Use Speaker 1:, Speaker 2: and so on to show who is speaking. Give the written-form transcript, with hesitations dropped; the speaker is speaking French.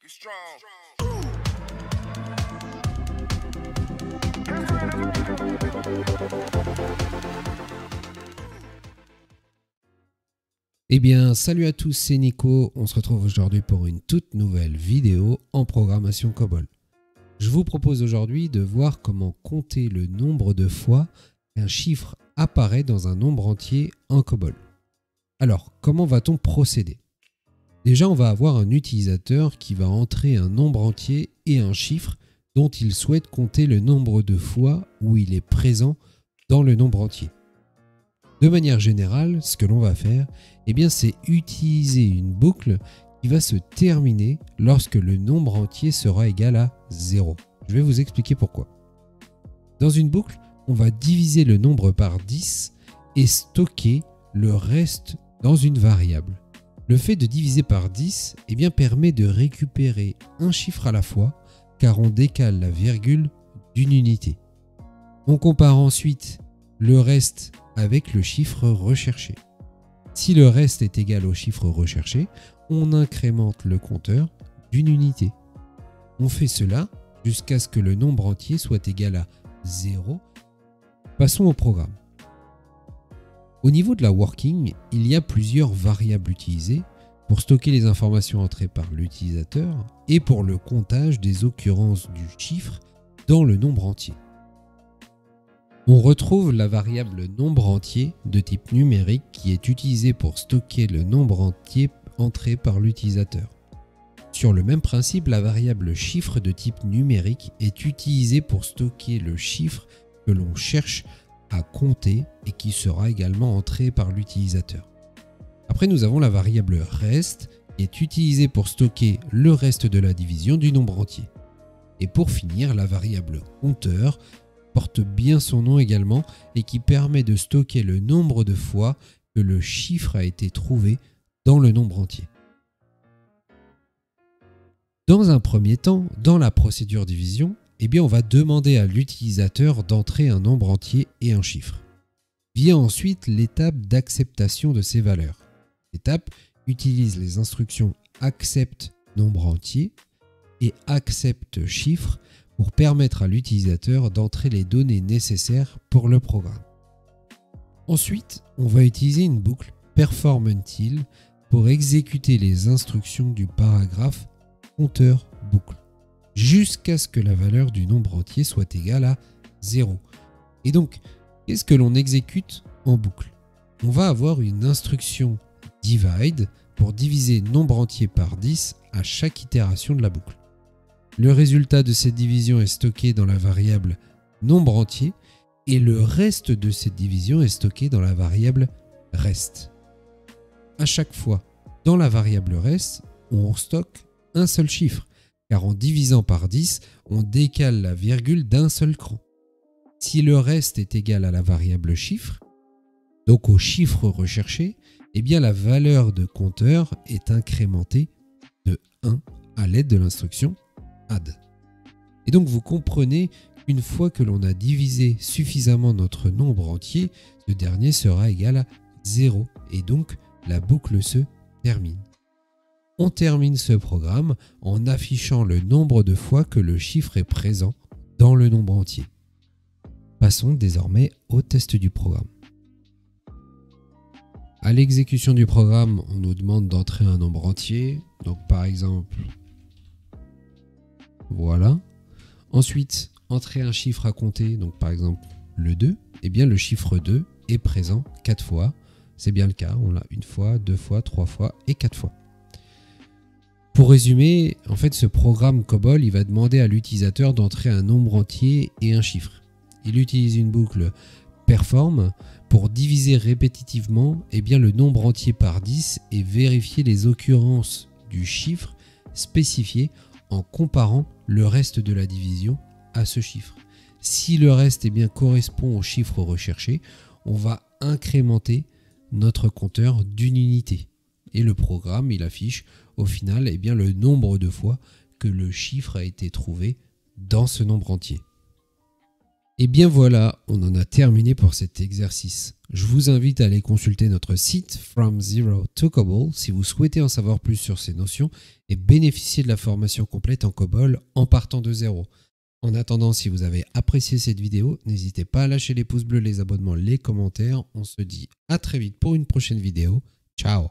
Speaker 1: Eh bien, salut à tous, c'est Nico. On se retrouve aujourd'hui pour une toute nouvelle vidéo en programmation COBOL. Je vous propose aujourd'hui de voir comment compter le nombre de fois qu'un chiffre apparaît dans un nombre entier en COBOL. Alors, comment va-t-on procéder ? Déjà, on va avoir un utilisateur qui va entrer un nombre entier et un chiffre dont il souhaite compter le nombre de fois où il est présent dans le nombre entier. De manière générale, ce que l'on va faire, c'est utiliser une boucle qui va se terminer lorsque le nombre entier sera égal à 0. Je vais vous expliquer pourquoi. Dans une boucle, on va diviser le nombre par 10 et stocker le reste dans une variable. Le fait de diviser par 10 permet de récupérer un chiffre à la fois car on décale la virgule d'une unité. On compare ensuite le reste avec le chiffre recherché. Si le reste est égal au chiffre recherché, on incrémente le compteur d'une unité. On fait cela jusqu'à ce que le nombre entier soit égal à 0. Passons au programme. Au niveau de la working, il y a plusieurs variables utilisées pour stocker les informations entrées par l'utilisateur et pour le comptage des occurrences du chiffre dans le nombre entier. On retrouve la variable nombre entier de type numérique qui est utilisée pour stocker le nombre entier entré par l'utilisateur. Sur le même principe, la variable chiffre de type numérique est utilisée pour stocker le chiffre que l'on cherche à compter et qui sera également entré par l'utilisateur. Après, nous avons la variable reste qui est utilisée pour stocker le reste de la division du nombre entier. Et pour finir, la variable compteur porte bien son nom également et qui permet de stocker le nombre de fois que le chiffre a été trouvé dans le nombre entier. Dans un premier temps, dans la procédure division, on va demander à l'utilisateur d'entrer un nombre entier et un chiffre. Vient ensuite l'étape d'acceptation de ces valeurs. L'étape utilise les instructions accept nombre entier et accept chiffre pour permettre à l'utilisateur d'entrer les données nécessaires pour le programme. Ensuite, on va utiliser une boucle perform until pour exécuter les instructions du paragraphe compteur boucle jusqu'à ce que la valeur du nombre entier soit égale à 0. Et donc, qu'est-ce que l'on exécute en boucle ? On va avoir une instruction divide pour diviser nombre entier par 10 à chaque itération de la boucle. Le résultat de cette division est stocké dans la variable nombre entier et le reste de cette division est stocké dans la variable reste. À chaque fois, dans la variable reste, on stocke un seul chiffre, car en divisant par 10, on décale la virgule d'un seul cran. Si le reste est égal à la variable chiffre, donc au chiffre recherché, la valeur de compteur est incrémentée de 1 à l'aide de l'instruction add. Et donc vous comprenez qu'une fois que l'on a divisé suffisamment notre nombre entier, ce dernier sera égal à 0 et donc la boucle se termine. On termine ce programme en affichant le nombre de fois que le chiffre est présent dans le nombre entier. Passons désormais au test du programme. À l'exécution du programme, on nous demande d'entrer un nombre entier, donc par exemple, voilà. Ensuite, entrer un chiffre à compter, donc par exemple le 2, le chiffre 2 est présent 4 fois. C'est bien le cas, on l'a une fois, 2 fois, 3 fois et 4 fois. Pour résumer, en fait, ce programme COBOL, il va demander à l'utilisateur d'entrer un nombre entier et un chiffre. Il utilise une boucle perform pour diviser répétitivement le nombre entier par 10 et vérifier les occurrences du chiffre spécifié en comparant le reste de la division à ce chiffre. Si le reste correspond au chiffre recherché, on va incrémenter notre compteur d'une unité. Et le programme, il affiche au final le nombre de fois que le chiffre a été trouvé dans ce nombre entier. Et bien voilà, on en a terminé pour cet exercice. Je vous invite à aller consulter notre site From Zero to COBOL si vous souhaitez en savoir plus sur ces notions et bénéficier de la formation complète en COBOL en partant de zéro. En attendant, si vous avez apprécié cette vidéo, n'hésitez pas à lâcher les pouces bleus, les abonnements, les commentaires. On se dit à très vite pour une prochaine vidéo. Ciao!